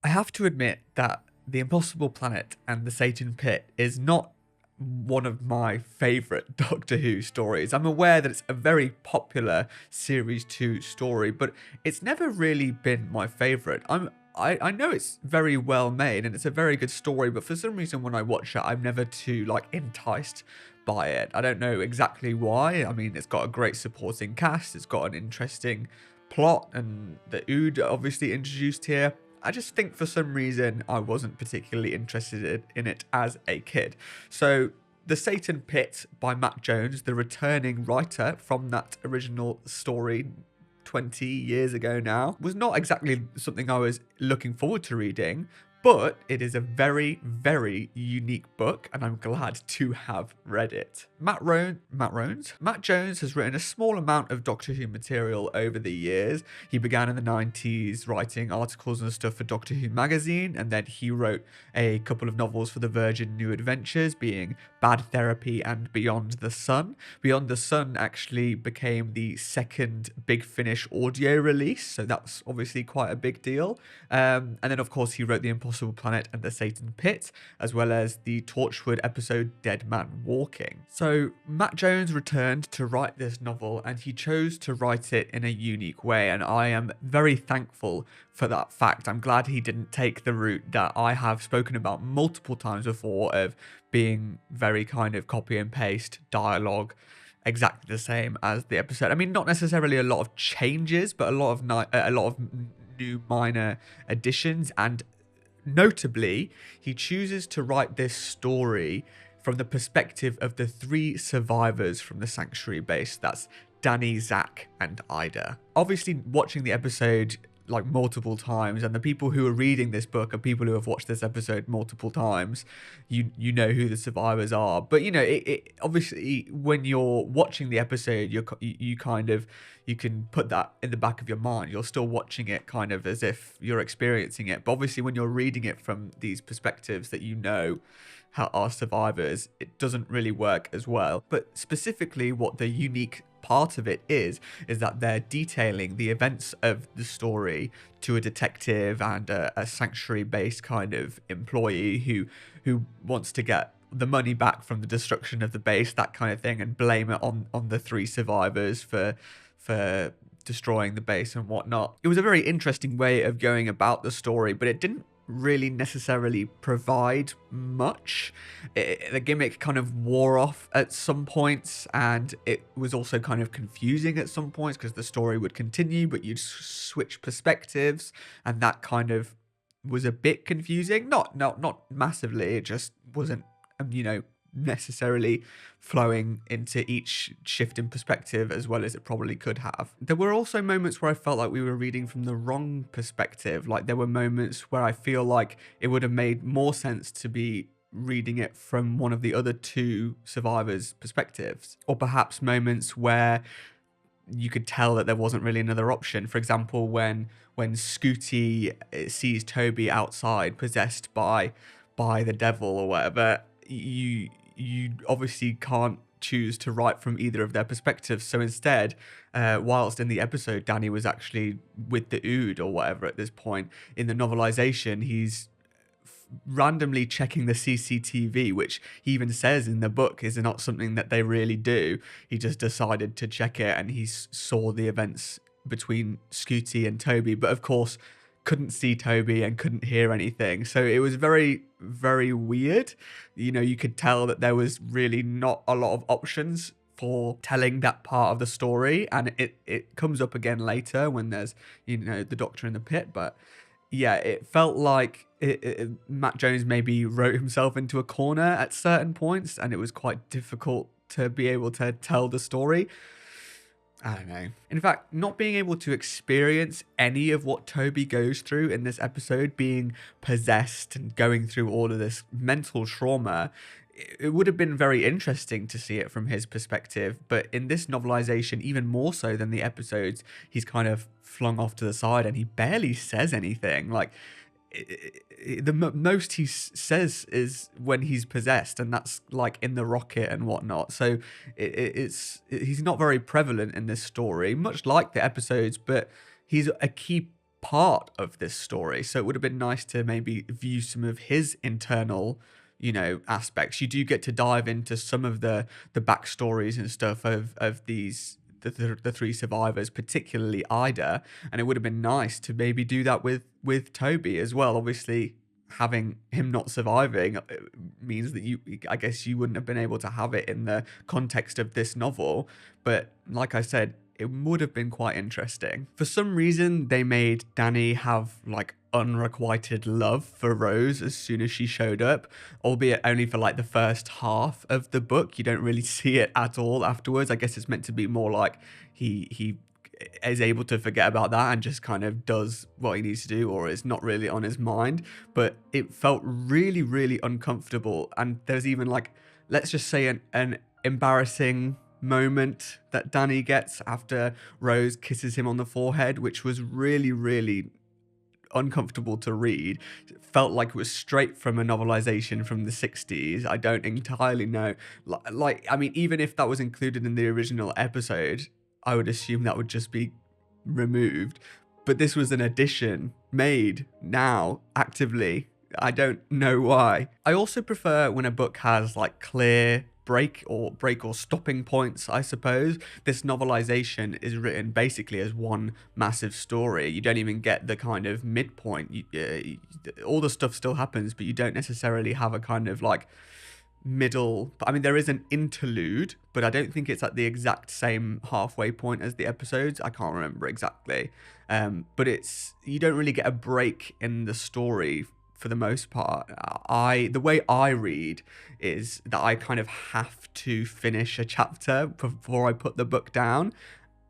I have to admit that The Impossible Planet and The Satan Pit is not one of my favourite Doctor Who stories. I'm aware that it's a very popular Series 2 story, but it's never really been my favourite. I know it's very well made and it's a very good story, but for some reason when I watch it, I'm never too enticed by it. I don't know exactly why. I mean, it's got a great supporting cast, it's got an interesting plot, and the Ood obviously introduced here. I just think for some reason I wasn't particularly interested in it as a kid. So The Satan Pit by Matt Jones, the returning writer from that original story 20 years ago now, was not exactly something I was looking forward to reading, but it is a very, very unique book, and I'm glad to have read it. Matt Jones has written a small amount of Doctor Who material over the years. He began in the 90s writing articles and stuff for Doctor Who magazine, and then he wrote a couple of novels for the Virgin New Adventures, being Bad Therapy and Beyond the Sun. Beyond the Sun actually became the second Big Finish audio release, so that's obviously quite a big deal. And then, of course, he wrote The Impossible Planet and The Satan Pit, as well as the Torchwood episode Dead Man Walking. So Matt Jones returned to write this novel, and he chose to write it in a unique way, and I am very thankful for that fact. I'm glad he didn't take the route that I have spoken about multiple times before of being very kind of copy and paste dialogue, exactly the same as the episode. I mean, not necessarily a lot of changes, but a lot of new minor additions, and notably, he chooses to write this story from the perspective of the three survivors from the Sanctuary base. That's Danny, Zach, and Ida. Obviously, watching the episode multiple times, and the people who are reading this book are people who have watched this episode multiple times, you know who the survivors are. But it obviously, when you're watching the episode, you can put that in the back of your mind. You're still watching it kind of as if you're experiencing it, but obviously when you're reading it from these perspectives that how are survivors, it doesn't really work as well. But specifically, what the unique part of it is that they're detailing the events of the story to a detective and a sanctuary-based kind of employee who wants to get the money back from the destruction of the base, that kind of thing, and blame it on the three survivors for destroying the base and whatnot. It was a very interesting way of going about the story, but it didn't really necessarily provide much. The gimmick kind of wore off at some points, and it was also kind of confusing at some points because the story would continue, but you'd switch perspectives, and that kind of was a bit confusing. Not massively. It just wasn't, necessarily flowing into each shift in perspective as well as it probably could have. There were also moments where I felt like we were reading from the wrong perspective. Like there were moments where I feel like it would have made more sense to be reading it from one of the other two survivors' perspectives, or perhaps moments where you could tell that there wasn't really another option. For example, when Scooty sees Toby outside possessed by the devil or whatever, you obviously can't choose to write from either of their perspectives. So instead, whilst in the episode Danny was actually with the Ood or whatever at this point, in the novelisation he's randomly checking the CCTV, which he even says in the book is not something that they really do. He just decided to check it, and he saw the events between Scooty and Toby, but of course couldn't see Toby and couldn't hear anything. So it was very, very weird. You could tell that there was really not a lot of options for telling that part of the story, and it comes up again later when there's the Doctor in the pit. But yeah, it felt like Matt Jones maybe wrote himself into a corner at certain points, and it was quite difficult to be able to tell the story. I don't know. In fact, not being able to experience any of what Toby goes through in this episode, being possessed and going through all of this mental trauma, it would have been very interesting to see it from his perspective. But in this novelisation, even more so than the episodes, he's kind of flung off to the side and he barely says anything. The most he says is when he's possessed, and that's in the rocket and whatnot. So he's not very prevalent in this story, much like the episodes, but he's a key part of this story. So it would have been nice to maybe view some of his internal, aspects. You do get to dive into some of the backstories and stuff of these the three survivors, particularly Ida, and it would have been nice to maybe do that with Toby as well. Obviously, having him not surviving means that I guess you wouldn't have been able to have it in the context of this novel, but like I said, it would have been quite interesting. For some reason, they made Danny have like unrequited love for Rose as soon as she showed up, albeit only for like the first half of the book. You don't really see it at all afterwards. I guess it's meant to be more like he is able to forget about that and just kind of does what he needs to do, or it's not really on his mind. But it felt really, really uncomfortable. And there's even like, let's just say an embarrassing moment that Danny gets after Rose kisses him on the forehead, which was really, really uncomfortable to read. It felt like it was straight from a novelization from the 60s. I don't entirely know. I mean, even if that was included in the original episode, I would assume that would just be removed. But this was an addition made now actively. I don't know why. I also prefer when a book has like clear break or stopping points, I suppose. This novelization is written basically as one massive story. You don't even get the kind of midpoint. All the stuff still happens, but you don't necessarily have a kind of like middle. I mean, there is an interlude, but I don't think it's at the exact same halfway point as the episodes. I can't remember exactly. But you don't really get a break in the story for the most part. The way I read is that I kind of have to finish a chapter before I put the book down.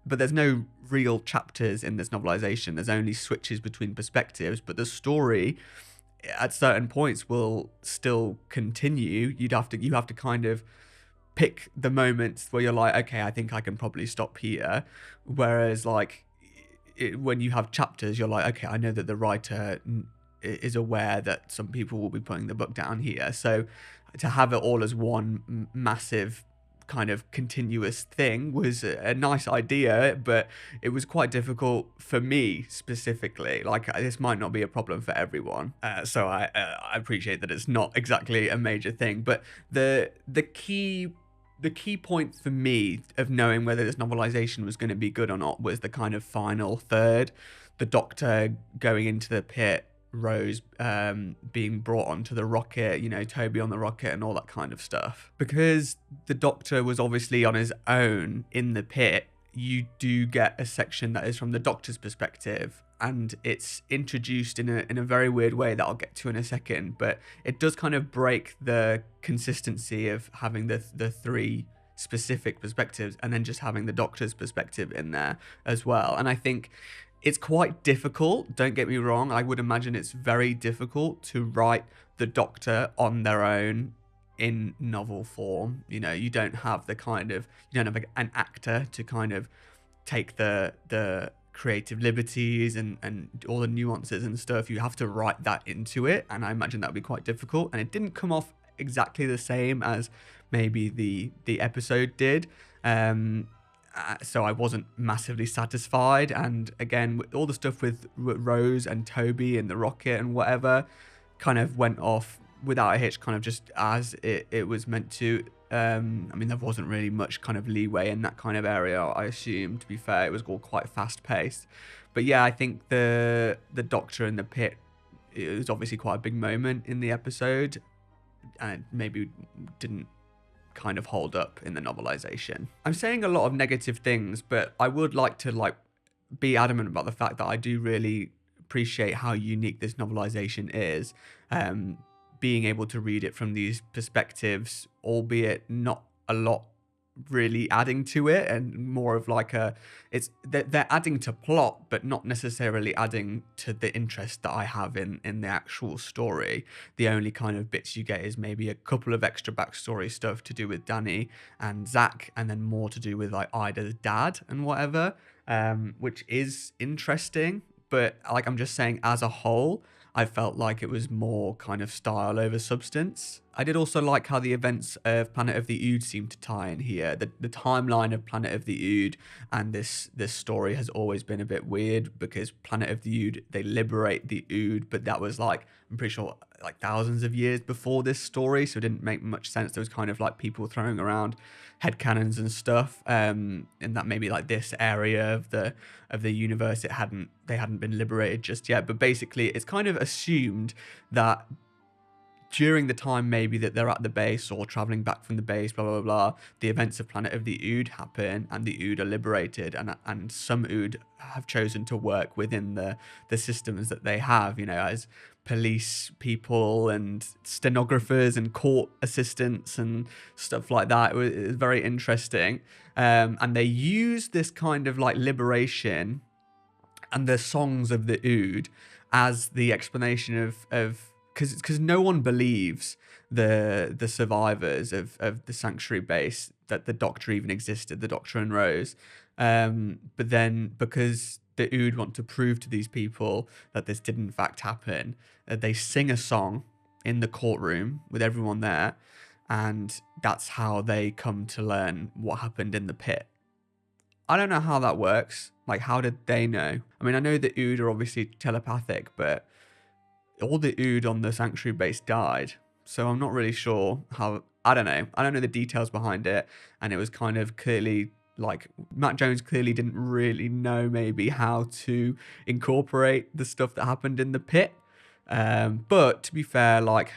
But there's no real chapters in this novelization. There's only switches between perspectives, but the story at certain points will still continue. You have to kind of pick the moments where you're like, okay, I think I can probably stop here. Whereas like when you have chapters, you're like, okay, I know that the writer is aware that some people will be putting the book down here. So to have it all as one massive kind of continuous thing was a nice idea, but it was quite difficult for me specifically. Like, this might not be a problem for everyone, so I appreciate that it's not exactly a major thing. But the key point for me of knowing whether this novelization was going to be good or not was the kind of final third, the Doctor going into the pit, Rose being brought onto the rocket, Toby on the rocket and all that kind of stuff. Because the Doctor was obviously on his own in the pit, you do get a section that is from the Doctor's perspective, and it's introduced in a very weird way that I'll get to in a second, but it does kind of break the consistency of having the three specific perspectives and then just having the Doctor's perspective in there as well. And I think it's quite difficult, don't get me wrong. I would imagine it's very difficult to write the Doctor on their own in novel form. You don't have an actor to kind of take the creative liberties and all the nuances and stuff. You have to write that into it, and I imagine that would be quite difficult. And it didn't come off exactly the same as maybe the episode did. So I wasn't massively satisfied. And again, all the stuff with Rose and Toby and the rocket and whatever kind of went off without a hitch, kind of just as it was meant to. I mean, there wasn't really much kind of leeway in that kind of area, I assume, to be fair. It was all quite fast paced. But yeah, I think the Doctor in the pit, it was obviously quite a big moment in the episode, and maybe didn't kind of hold up in the novelization. I'm saying a lot of negative things, but I would like to be adamant about the fact that I do really appreciate how unique this novelization is. Being able to read it from these perspectives, albeit not a lot really adding to it, and more of like they're adding to plot, but not necessarily adding to the interest that I have in the actual story. The only kind of bits you get is maybe a couple of extra backstory stuff to do with Danny and Zach, and then more to do with like Ida's dad and whatever, which is interesting. But like I'm just saying, as a whole, I felt like it was more kind of style over substance. I did also like how the events of Planet of the Ood seem to tie in here. The timeline of Planet of the Ood and this story has always been a bit weird, because Planet of the Ood, they liberate the Ood, but that was like, I'm pretty sure, like thousands of years before this story, so it didn't make much sense. There was kind of like people throwing around headcanons and stuff, and that maybe like this area of the universe, they hadn't been liberated just yet. But basically, it's kind of assumed that during the time maybe that they're at the base or traveling back from the base, blah, blah, blah, the events of Planet of the Ood happen and the Ood are liberated, and some Ood have chosen to work within the systems that they have, as police people and stenographers and court assistants and stuff like that. It was very interesting. And they use this kind of like liberation and the songs of the Ood as the explanation of because no one believes the survivors of the sanctuary base that the Doctor even existed, the Doctor and Rose. But then, because the Ood want to prove to these people that this did in fact happen, they sing a song in the courtroom with everyone there, and that's how they come to learn what happened in the pit. I don't know how that works. Like, how did they know? I mean, I know the Ood are obviously telepathic, but all the Ood on the sanctuary base died, so I'm not really sure how. I don't know the details behind it, and it was kind of clearly like Matt Jones clearly didn't really know maybe how to incorporate the stuff that happened in the pit. But to be fair, like,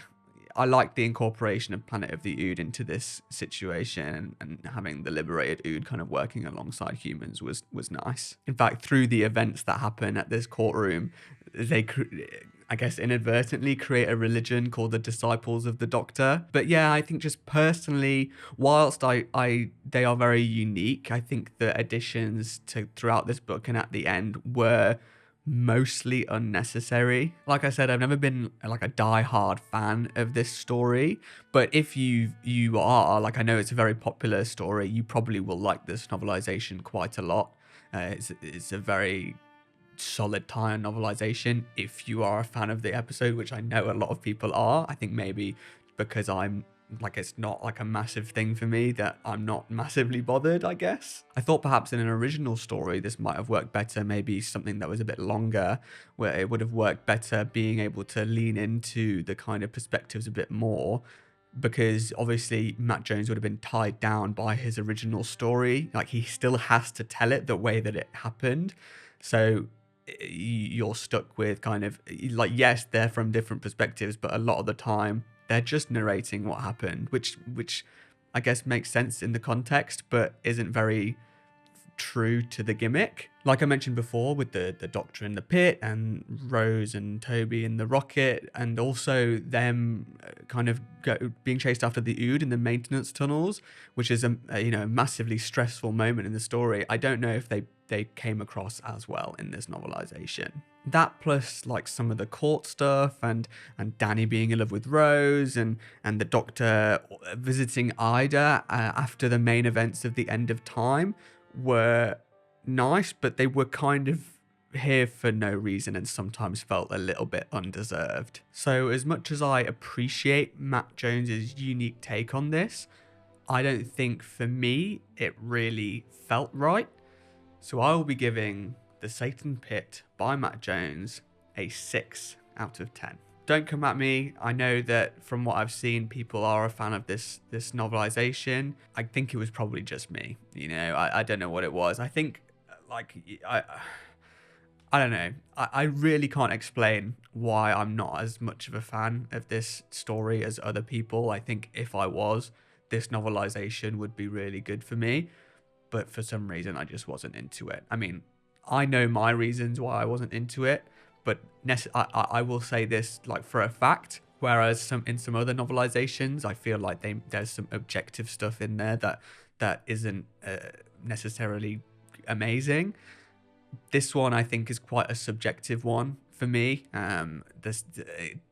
I like the incorporation of Planet of the Ood into this situation, and having the liberated Ood kind of working alongside humans was nice. In fact, through the events that happen at this courtroom, they, I guess, inadvertently create a religion called the Disciples of the Doctor. But yeah, I think just personally, whilst they are very unique, I think the additions to throughout this book and at the end were mostly unnecessary. Like I said, I've never been like a die-hard fan of this story, but if you are, like, I know it's a very popular story, you probably will like this novelization quite a lot. It's a very solid tie-in novelization if you are a fan of the episode, which I know a lot of people are. I think maybe because I'm like, it's not like a massive thing for me, that I'm not massively bothered, I guess. I thought perhaps in an original story this might have worked better, maybe something that was a bit longer, where it would have worked better being able to lean into the kind of perspectives a bit more, because obviously Matt Jones would have been tied down by his original story. Like, he still has to tell it the way that it happened, so you're stuck with kind of like, yes, they're from different perspectives, but a lot of the time they're just narrating what happened, which I guess makes sense in the context, but isn't very true to the gimmick. Like I mentioned before, with the Doctor in the pit and Rose and Toby in the rocket, and also them kind of being chased after the Ood in the maintenance tunnels, which is a massively stressful moment in the story. I don't know if they came across as well in this novelization. That, plus like some of the court stuff and Danny being in love with Rose, and the Doctor visiting Ida after the main events of the End of Time were nice, but they were kind of here for no reason and sometimes felt a little bit undeserved. So as much as I appreciate Matt Jones's unique take on this, I don't think for me it really felt right. So I will be giving The Satan Pit by Matt Jones a 6 out of 10. Don't come at me. I know that from what I've seen, people are a fan of this novelization. I think it was probably just me. I don't know what it was. I think, like, I don't know. I really can't explain why I'm not as much of a fan of this story as other people. I think if I was, this novelization would be really good for me. But for some reason, I just wasn't into it. I mean, I know my reasons why I wasn't into it, but I will say this, like, for a fact. Whereas in some other novelizations, I feel like there's some objective stuff in there that isn't necessarily amazing. This one, I think, is quite a subjective one for me. This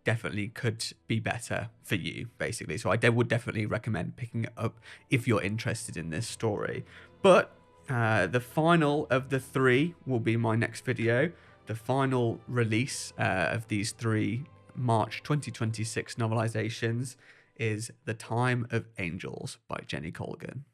definitely could be better for you, basically. So I would definitely recommend picking it up if you're interested in this story. But the final of the 3 will be my next video. The final release of these 3 March 2026 novelizations is The Time of Angels by Jenny Colgan.